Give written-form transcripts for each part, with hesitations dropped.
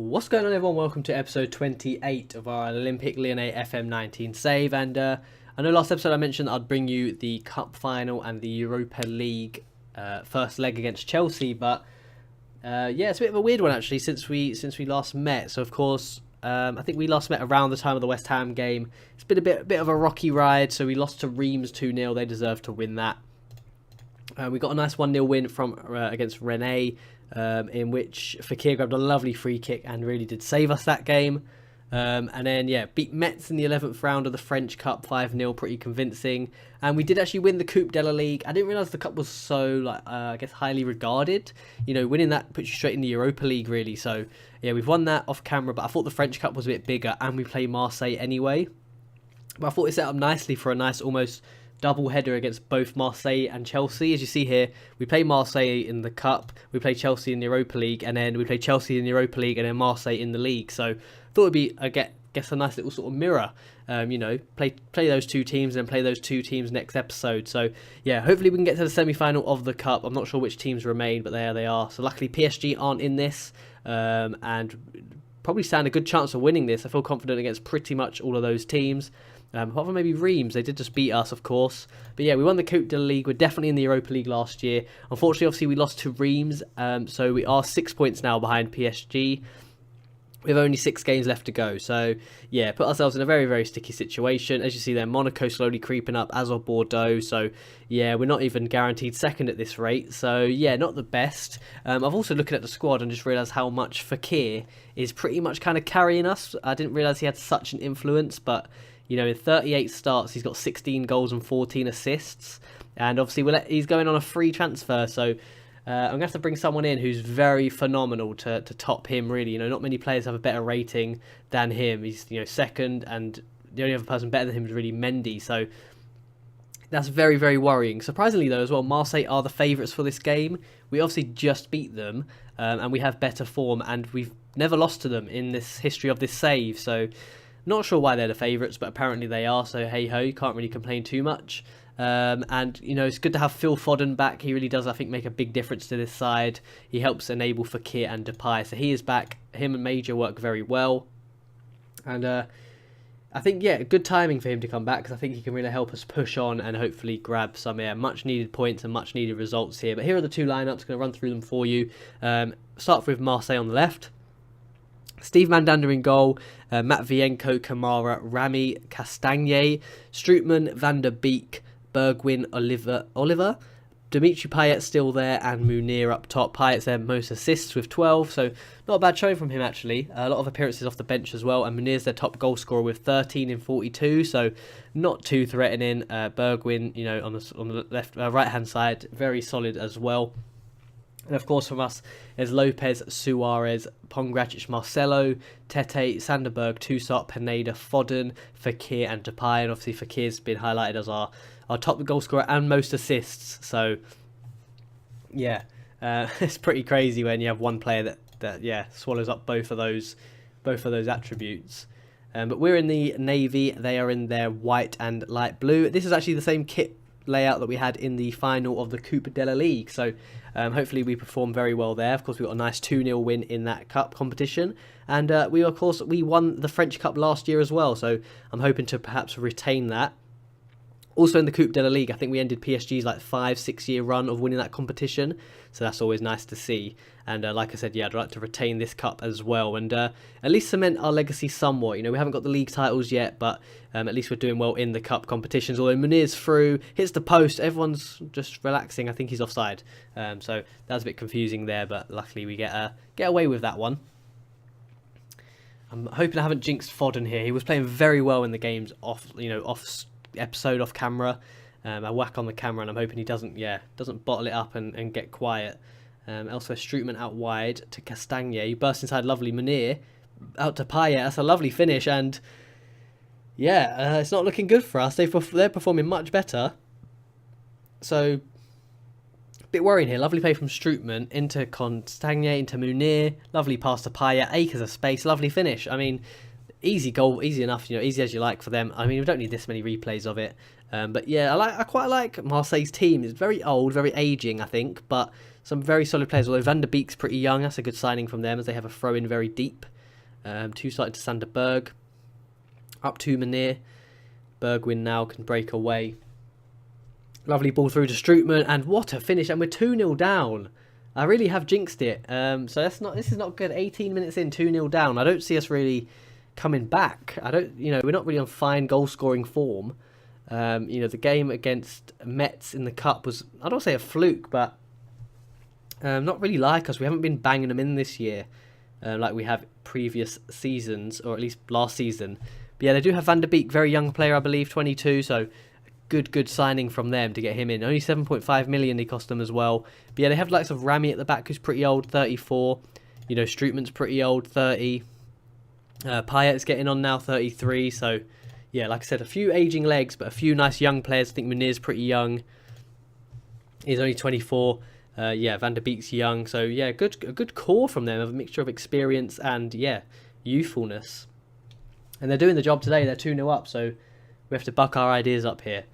What's going on, everyone? Welcome to episode 28 of our Olympic Lyonnais FM19 save. And I know last episode I mentioned I'd bring you the Cup final and the Europa League first leg against Chelsea, but it's a bit of a weird one actually since we last met. So of course, I think we last met around the time of the West Ham game. It's been a bit of a rocky ride. So we lost to Reims 2-0. They deserved to win that. We got a nice 1-0 win from against Rennes. In which Fekir grabbed a lovely free kick and really did save us that game. And then, beat Metz in the 11th round of the French Cup 5-0, pretty convincing. And we did actually win the Coupe de la Ligue. I didn't realise the Cup was so, highly regarded. You know, winning that puts you straight in the Europa League, really. So, yeah, we've won that off camera, but I thought the French Cup was a bit bigger, and we play Marseille anyway. But I thought it set up nicely for a nice almost double header against both Marseille and Chelsea. As you see here, we play Marseille in the Cup, we play Chelsea in the Europa League, and then we play Chelsea in the Europa League and then Marseille in the league. So I thought it'd be, I guess, a nice little sort of mirror. Play those two teams and play those two teams next episode. So yeah, hopefully we can get to the semi-final of the Cup. I'm not sure which teams remain, but there they are. So luckily PSG aren't in this, and probably stand a good chance of winning this. I feel confident against pretty much all of those teams. Apart from maybe Reims, they did just beat us, of course. But yeah, we won the Coupe de la Ligue. We're definitely in the Europa League last year. Unfortunately, obviously, we lost to Reims, so we are 6 points now behind PSG. We have only 6 games left to go. So yeah, put ourselves in a very, very sticky situation. As you see there, Monaco slowly creeping up, as of Bordeaux. So yeah, we're not even guaranteed second at this rate. So yeah, not the best. I've also looked at the squad and just realised how much Fekir is pretty much kind of carrying us. I didn't realise he had such an influence, but you know, in 38 starts, he's got 16 goals and 14 assists. And obviously, he's going on a free transfer. So I'm going to have to bring someone in who's very phenomenal to top him, really. You know, not many players have a better rating than him. He's, second, and the only other person better than him is really Mendy. So that's very, very worrying. Surprisingly, though, as well, Marseille are the favourites for this game. We obviously just beat them, and we have better form, and we've never lost to them in this history of this save. So not sure why they're the favourites, but apparently they are, so hey-ho, you can't really complain too much. And, it's good to have Phil Foden back. He really does, I think, make a big difference to this side. He helps enable Fekir and Depay, so he is back. Him and Major work very well. And I think, good timing for him to come back, because I think he can really help us push on and hopefully grab some much-needed points and much-needed results here. But here are the two lineups. I'm going to run through them for you. Start with Marseille on the left. Steve Mandanda in goal, Matvienko, Kamara, Rami, Castagnet, Strootman, Van der Beek, Bergwijn, Oliver, Dimitri Payet still there, and Munir up top. Payet's their most assists with 12, so not a bad showing from him actually. A lot of appearances off the bench as well, and Munir's their top goal scorer with 13 in 42, so not too threatening. Bergwijn, on the left, right hand side, very solid as well. And of course from us is Lopez, Suarez, Pongracic, Marcelo, Tete, Sanderberg, Toussaint, Pineda, Foden, Fekir and Depay. And obviously Fekir's been highlighted as our top goal scorer and most assists. So yeah, it's pretty crazy when you have one player that swallows up both of those attributes. But we're in the navy, they are in their white and light blue. This is actually the same kit layout that we had in the final of the Coupe de la Ligue, so hopefully we perform very well there. Of course, we got a nice 2-0 win in that cup competition, and we won the French Cup last year as well, so I'm hoping to perhaps retain that. Also in the Coupe de la Ligue, I think we ended PSG's 5-6 year run of winning that competition, so that's always nice to see. And like I said, I'd like to retain this cup as well, and at least cement our legacy somewhat. We haven't got the league titles yet, but at least we're doing well in the cup competitions. Although Munir's through, hits the post, everyone's just relaxing. I think he's offside, so that was a bit confusing there, but luckily we get away with that one. I'm hoping I haven't jinxed Foden here. He was playing very well in the games off camera. I whack on the camera and I'm hoping he doesn't bottle it up and get quiet. Elsewhere, Strootman out wide to Castagnet. He bursts inside, lovely. Munir out to Payet. That's a lovely finish, and it's not looking good for us. They're performing much better, so a bit worrying here. Lovely play from Strootman into Castagnet, into Munir. Lovely pass to Payet. Acres of space. Lovely finish. I mean, easy goal, easy enough, easy as you like for them. I mean, we don't need this many replays of it. But yeah, I quite like Marseille's team. It's very old, very aging, I think, but some very solid players. Although Van der Beek's pretty young, that's a good signing from them as they have a throw in very deep. Two started to Sander Berg, up to Meneer. Bergwijn now can break away. Lovely ball through to Strootman, and what a finish! And we're 2-0 down. I really have jinxed it. So this is not good. 18 minutes in, 2-0 down. I don't see us really coming back. We're not really on fine goal scoring form. The game against Metz in the cup was, I don't say a fluke, but not really like us. We haven't been banging them in this year like we have previous seasons, or at least last season. But yeah, they do have Van der Beek, very young player, I believe, 22. So good signing from them to get him in. Only 7.5 million he cost them as well. But yeah, they have likes of Rami at the back, who's pretty old, 34. Strootman's pretty old, 30. Payet's getting on now, 33. So yeah, like I said, a few aging legs, but a few nice young players. I think Meneer's pretty young. He's only 24. Van der Beek's young. So yeah, a good core from them, of a mixture of experience and youthfulness. And they're doing the job today. They're 2-0 up, so we have to buck our ideas up here.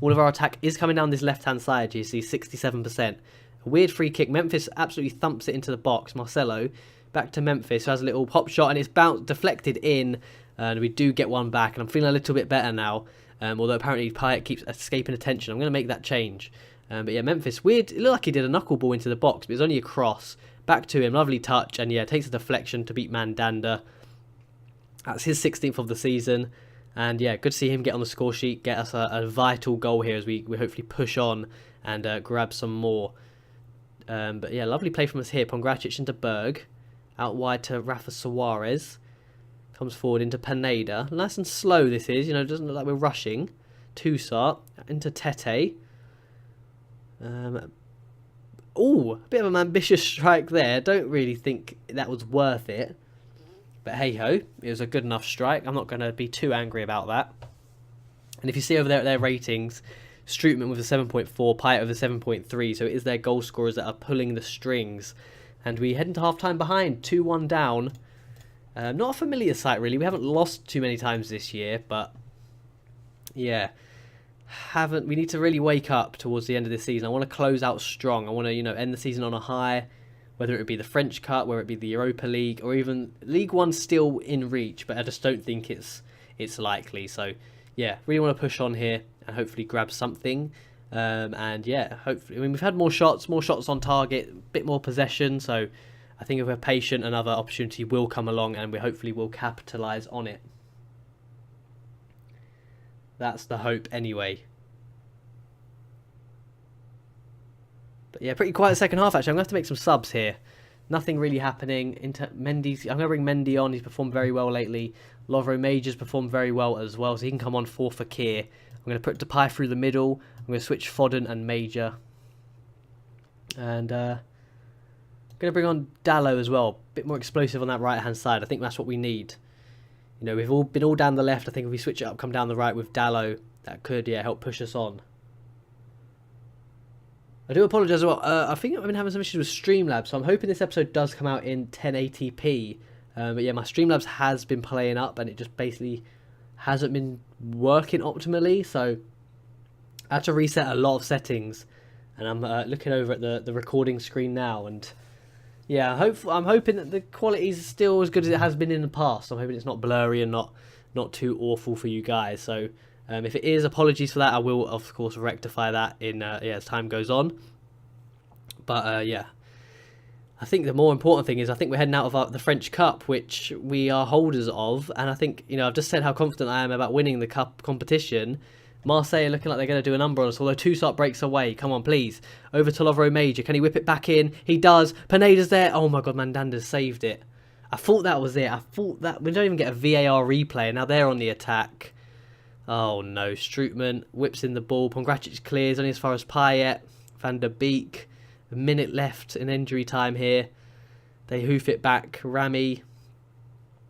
All of our attack is coming down this left-hand side. You see 67%. A weird free kick. Memphis absolutely thumps it into the box. Marcelo back to Memphis, who has a little pop shot, and it's deflected in, and we do get one back. And I'm feeling a little bit better now, although apparently Payet keeps escaping attention. I'm going to make that change. But yeah, Memphis, weird. It looked like he did a knuckleball into the box, but it was only a cross. Back to him, lovely touch, and yeah, takes a deflection to beat Mandanda. That's his 16th of the season. And yeah, good to see him get on the score sheet, get us a vital goal here as we hopefully push on and grab some more. But yeah, lovely play from us here. Pongracic into Berg. Out wide to Rafa Suarez. Comes forward into Pineda. Nice and slow this is, doesn't look like we're rushing. Toussaint into Tete. A bit of an ambitious strike there. Don't really think that was worth it. But hey-ho, it was a good enough strike. I'm not going to be too angry about that. And if you see over there at their ratings, Strootman with a 7.4, Payet with a 7.3. So it is their goal scorers that are pulling the strings. And we head into half-time behind, 2-1 down. Not a familiar sight, really. We haven't lost too many times this year, but yeah. We need to really wake up towards the end of this season. I want to close out strong. I want to, end the season on a high, whether it be the French Cup, whether it be the Europa League, or even League One still in reach, but I just don't think it's likely. So yeah, really want to push on here and hopefully grab something. And yeah, hopefully, we've had more shots on target, a bit more possession. So I think if we're patient, another opportunity will come along, and we hopefully will capitalise on it. That's the hope anyway. But yeah, pretty quiet second half actually. I'm going to have to make some subs here. Nothing really happening. I'm going to bring Mendy on. He's performed very well lately. Lovro Major's performed very well as well, so he can come on for Fekir. I'm going to put Depay through the middle. I'm going to switch Foden and Major. And I'm going to bring on Dalot as well. A bit more explosive on that right-hand side. I think that's what we need. We've all been all down the left. I think if we switch it up, come down the right with Dalot, that could, help push us on. I do apologise as well. I think I've been having some issues with Streamlabs, so I'm hoping this episode does come out in 1080p. But yeah, my Streamlabs has been playing up, and it just basically hasn't been working optimally. So I had to reset a lot of settings, and I'm looking over at the recording screen now, and yeah, I'm hoping that the quality is still as good as it has been in the past. I'm hoping it's not blurry and not too awful for you guys. So if it is, apologies for that. I will, of course, rectify that as time goes on. But yeah, I think the more important thing is I think we're heading out of the French Cup, which we are holders of. And I think, I've just said how confident I am about winning the cup competition. Marseille are looking like they're going to do a number on us, although Toussaint breaks away. Come on, please. Over to Lovro Major. Can he whip it back in? He does. Pineda's there. Oh my God, Mandanda's saved it. I thought that was it. I thought that... We don't even get a VAR replay. Now they're on the attack. Oh no, Strootman whips in the ball. Pongracic clears only as far as Payet. Van der Beek. A minute left in injury time here. They hoof it back. Rami.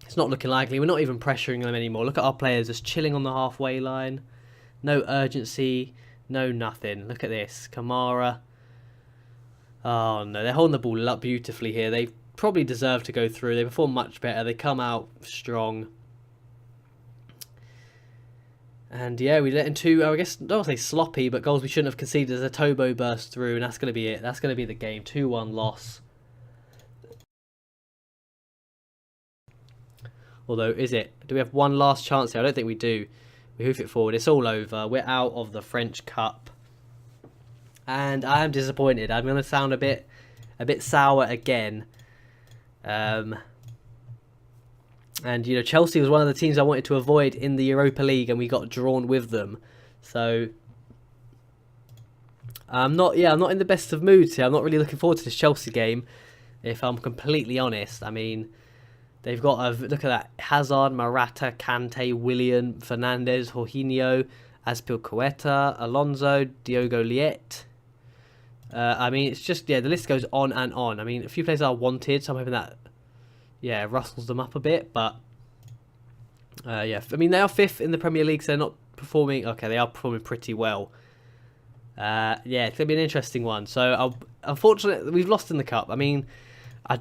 It's not looking likely. We're not even pressuring them anymore. Look at our players just chilling on the halfway line. No urgency, no nothing. Look at this. Kamara. Oh no, they're holding the ball up beautifully here. They've probably deserve to go through. They perform much better. They come out strong. And yeah, we let in two, I guess, I don't want to say sloppy, but goals we shouldn't have conceded as a Tobo burst through, and that's going to be it. That's going to be the game. 2-1 loss. Although, is it? Do we have one last chance here? I don't think we do. We hoof it forward. It's all over. We're out of the French Cup. And I am disappointed. I'm going to sound a bit sour again. And, you know, Chelsea was one of the teams I wanted to avoid in the Europa League, and we got drawn with them. So, I'm not in the best of moods here. I'm not really looking forward to this Chelsea game, if I'm completely honest. I mean, they've got look at that: Hazard, Morata, Kante, Willian, Fernandes, Jorginho, Azpilicueta, Alonso, Diogo Liet. I mean, it's just, yeah, the list goes on and on. I mean, a few players are wanted, so I'm hoping that, yeah, rustles them up a bit. But, yeah, I mean, they are 5th in the Premier League, so they're not performing. Okay, they are performing pretty well. Yeah, it's going to be an interesting one. So, unfortunately, we've lost in the Cup. I mean, I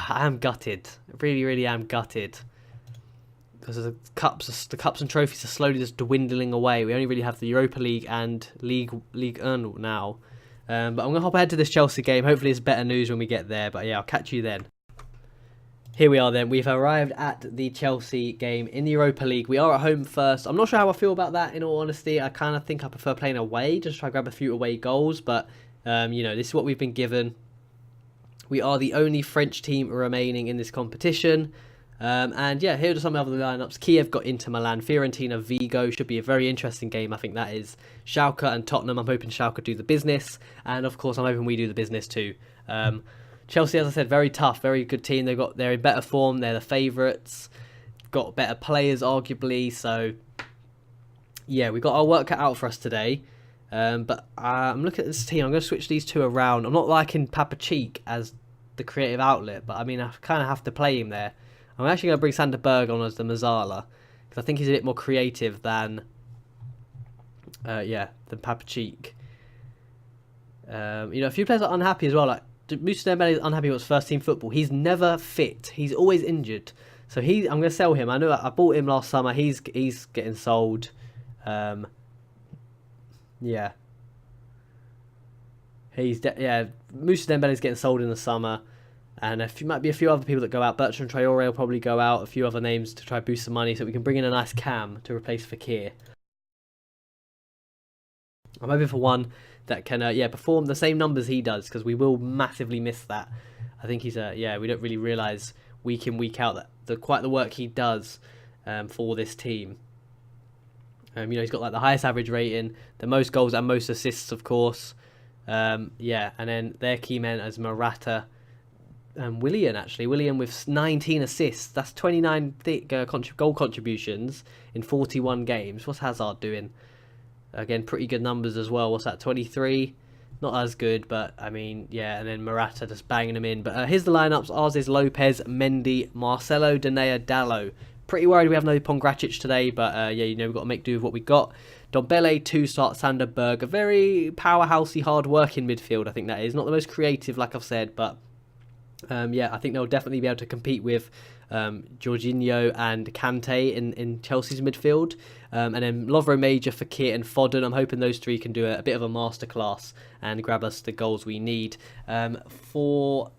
am gutted. I really, really am gutted. Because the cups and trophies are slowly just dwindling away. We only really have the Europa League and League 1 now. But I'm going to hop ahead to this Chelsea game. Hopefully it's better news when we get there. But yeah, I'll catch you then. Here we are then. We've arrived at the Chelsea game in the Europa League. We are at home first. I'm not sure how I feel about that, in all honesty. I kind of think I prefer playing away. Just try to grab a few away goals. But, you know, this is what we've been given. We are the only French team remaining in this competition. And yeah, here are some of the lineups. Kiev got Inter Milan, Fiorentina, Vigo. Should be a very interesting game. I think that is. Schalke and Tottenham. I'm hoping Schalke do the business. And of course, I'm hoping we do the business too. Chelsea, as I said, very tough, very good team. They're in better form. They're the favourites. Got better players, arguably. So yeah, we got our work cut out for us today. But I'm looking at this team. I'm going to switch these two around. I'm not liking Papa Cheek as the creative outlet, but I mean, I kind of have to play him there. I'm actually going to bring Sander Berg on as the Mazzala, because I think he's a bit more creative than Papa Cheek. You know, a few players are unhappy as well. Like Moussa Dembele is unhappy with his first team football. He's never fit. He's always injured. So I'm going to sell him. I know I bought him last summer. He's getting sold. Yeah. Moussa Dembele is getting sold in the summer. And might be a few other people that go out. Bertrand Traore will probably go out. A few other names to try to boost some money so we can bring in a nice cam to replace Fekir. I'm hoping for one that can perform the same numbers he does, because we will massively miss that. I think he's we don't really realise week in, week out that quite the work he does for this team. You know, he's got like the highest average rating, the most goals and most assists, of course. And then their key men as Morata and Willian, actually. Willian with 19 assists. That's 29 goal contributions in 41 games. What's Hazard doing? Again, pretty good numbers as well. What's that, 23? Not as good, but I mean, yeah. And then Morata just banging them in. But here's the lineups. Ours is Lopez, Mendy, Marcelo, Danea, Dallo. Pretty worried we have no Pongracic today, but yeah, you know, we've got to make do with what we got. Dombele, Toussaint, Sander Berg. A very powerhousey, hard-working midfield, I think that is. Not the most creative, like I've said, but yeah, I think they'll definitely be able to compete with Jorginho and Kante in Chelsea's midfield. And then Lovro Major, Fekir and Foden. I'm hoping those three can do a bit of a masterclass and grab us the goals we need. For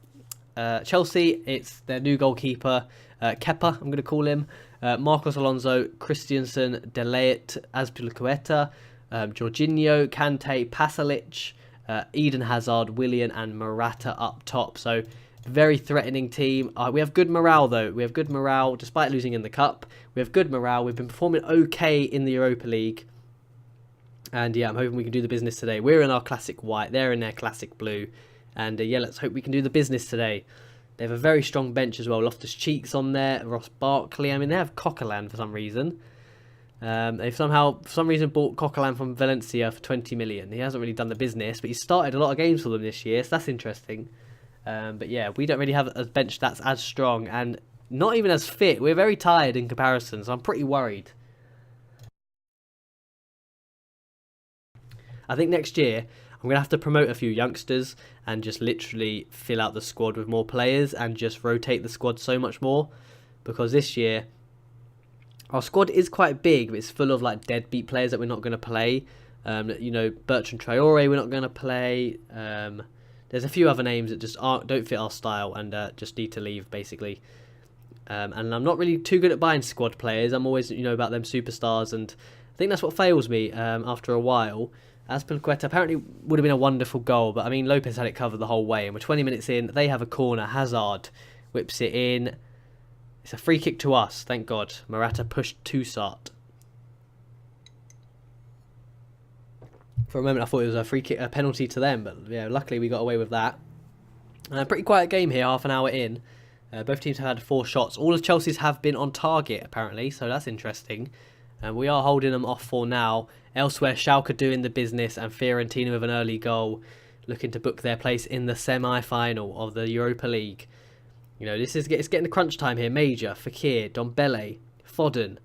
Chelsea, it's their new goalkeeper, Kepa, I'm going to call him. Marcos Alonso, Christensen, De Ligt, Azpilicueta, Jorginho, Kante, Pasalic, Eden Hazard, Willian and Morata up top. So very threatening team. We have good morale though. We have good morale despite losing in the Cup. We have good morale. We've been performing okay in the Europa League. And yeah, I'm hoping we can do the business today. We're in our classic white. They're in their classic blue. And yeah, let's hope we can do the business today. They have a very strong bench as well. Loftus-Cheek's on there. Ross Barkley. I mean, they have Coquelin for some reason. They've somehow, for some reason, bought Coquelin from Valencia for 20 million. He hasn't really done the business, but he's started a lot of games for them this year, so that's interesting. But yeah, we don't really have a bench that's as strong and not even as fit. We're very tired in comparison, so I'm pretty worried. I think next year I'm going to have to promote a few youngsters and just literally fill out the squad with more players and just rotate the squad so much more, because this year our squad is quite big, but it's full of like deadbeat players that we're not going to play. You know, Bertrand Traore we're not going to play. There's a few other names that just don't fit our style and just need to leave, basically. And I'm not really too good at buying squad players. I'm always, you know, about them superstars, and I think that's what fails me after a while. Azpilicueta apparently would have been a wonderful goal, but I mean, Lopez had it covered the whole way, and we're 20 minutes in. They have a corner. Hazard whips it in. It's a free kick to us, thank God. Morata pushed Toussaint. For a moment, I thought it was a free kick, a penalty to them, but yeah, luckily we got away with that. Pretty quiet game here, half an hour in. Both teams have had 4 shots. All of Chelsea's have been on target, apparently, so that's interesting. We are holding them off for now. Elsewhere, Schalke doing the business, and Fiorentina with an early goal, looking to book their place in the semi-final of the Europa League. You know, it's getting the crunch time here. Major, Fekir, Dombele, Foden.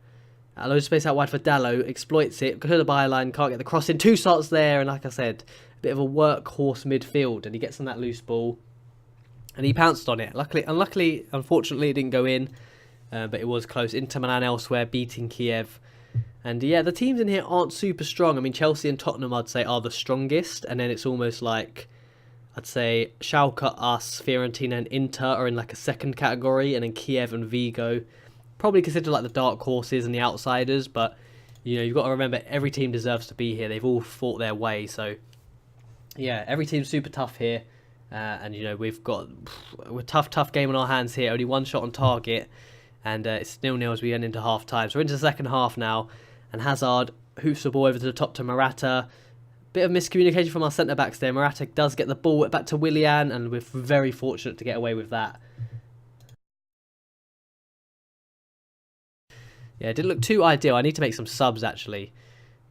A load of space out wide for Dalot, exploits it, to the byline, can't get the cross in. Toussaint's there, and like I said, a bit of a workhorse midfield, and he gets on that loose ball, and he pounced on it. Unfortunately, it didn't go in, but it was close. Inter Milan elsewhere, beating Kiev. And yeah, the teams in here aren't super strong. I mean, Chelsea and Tottenham, I'd say, are the strongest, and then it's almost like, I'd say, Schalke, us, Fiorentina, and Inter are in like a second category, and then Kiev and Vigo probably considered like the dark horses and the outsiders, but you know, you've got to remember every team deserves to be here. They've all fought their way, so yeah, every team's super tough here, and you know, we're tough game on our hands here. Only 1 shot on target, and it's 0-0 as we get into half time. So we're into the second half now, and Hazard hoofs the ball over to the top to Morata. Bit of miscommunication from our centre backs there. Morata does get the ball back to Willian, and we're very fortunate to get away with that. Yeah, it didn't look too ideal. I need to make some subs, actually.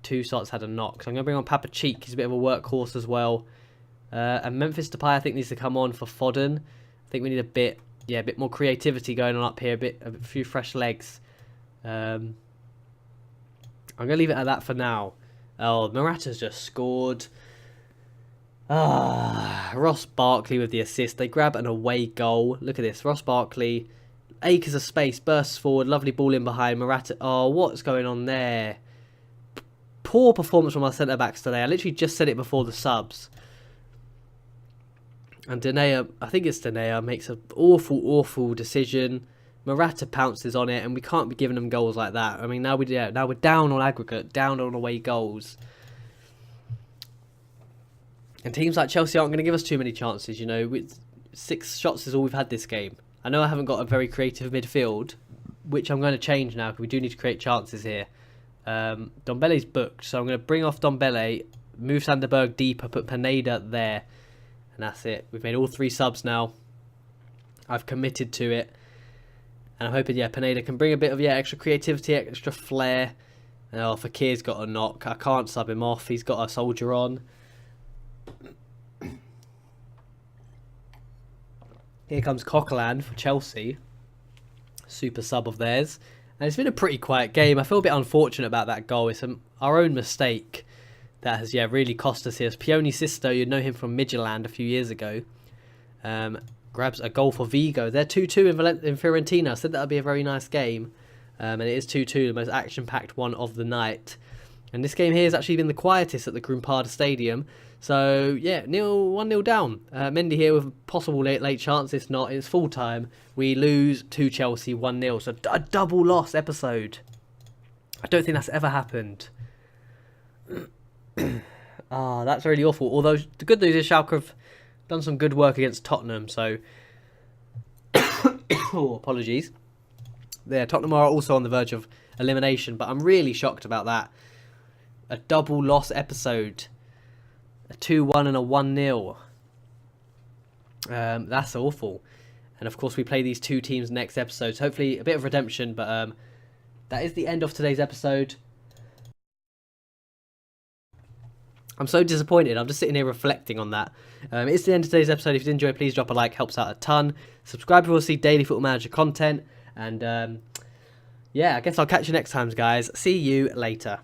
Toussaint's had a knock. So I'm going to bring on Papa Cheek. He's a bit of a workhorse as well. And Memphis Depay, I think, needs to come on for Foden. I think we need a bit more creativity going on up here. A few fresh legs. I'm going to leave it at that for now. Oh, Morata's just scored. Ross Barkley with the assist. They grab an away goal. Look at this. Ross Barkley, acres of space, bursts forward, lovely ball in behind. Morata. Oh, what's going on there? Poor performance from our centre-backs today. I literally just said it before the subs. And Denea, I think it's Denea, makes an awful decision. Morata pounces on it, and we can't be giving them goals like that. I mean, now we're down on aggregate, down on away goals. And teams like Chelsea aren't going to give us too many chances, you know. 6 shots is all we've had this game. I know I haven't got a very creative midfield, which I'm going to change now, because we do need to create chances here. Dombele's booked, so I'm going to bring off Dombele, move Sanderberg deeper, put Pineda there, and that's it. We've made all 3 subs now. I've committed to it. And I'm hoping, Pineda can bring a bit of extra creativity, extra flair. Oh, Fakir's got a knock. I can't sub him off. He's got a soldier on. Here comes Coquelin for Chelsea. Super sub of theirs. And it's been a pretty quiet game. I feel a bit unfortunate about that goal. It's our own mistake that has really cost us here. It's Pione Sisto, you'd know him from Midtjylland a few years ago. Grabs a goal for Vigo. They're 2-2 in Fiorentina. I said that would be a very nice game. And it is 2-2, the most action-packed one of the night. And this game here has actually been the quietest at the Grumpada Stadium. So, 1-0 down. Mendy here with a possible late chance. If not, it's full time. We lose to Chelsea 1-0. So, a double loss episode. I don't think that's ever happened. That's really awful. Although, the good news is Schalke have done some good work against Tottenham. So, apologies. There, Tottenham are also on the verge of elimination. But I'm really shocked about that. A double loss episode. A 2-1 and a 1-0. That's awful. And of course we play these 2 teams next episode. So hopefully a bit of redemption. But that is the end of today's episode. I'm so disappointed. I'm just sitting here reflecting on that. It's the end of today's episode. If you did enjoy, please drop a like. Helps out a ton. Subscribe if you want to see daily Football Manager content. And I guess I'll catch you next time, guys. See you later.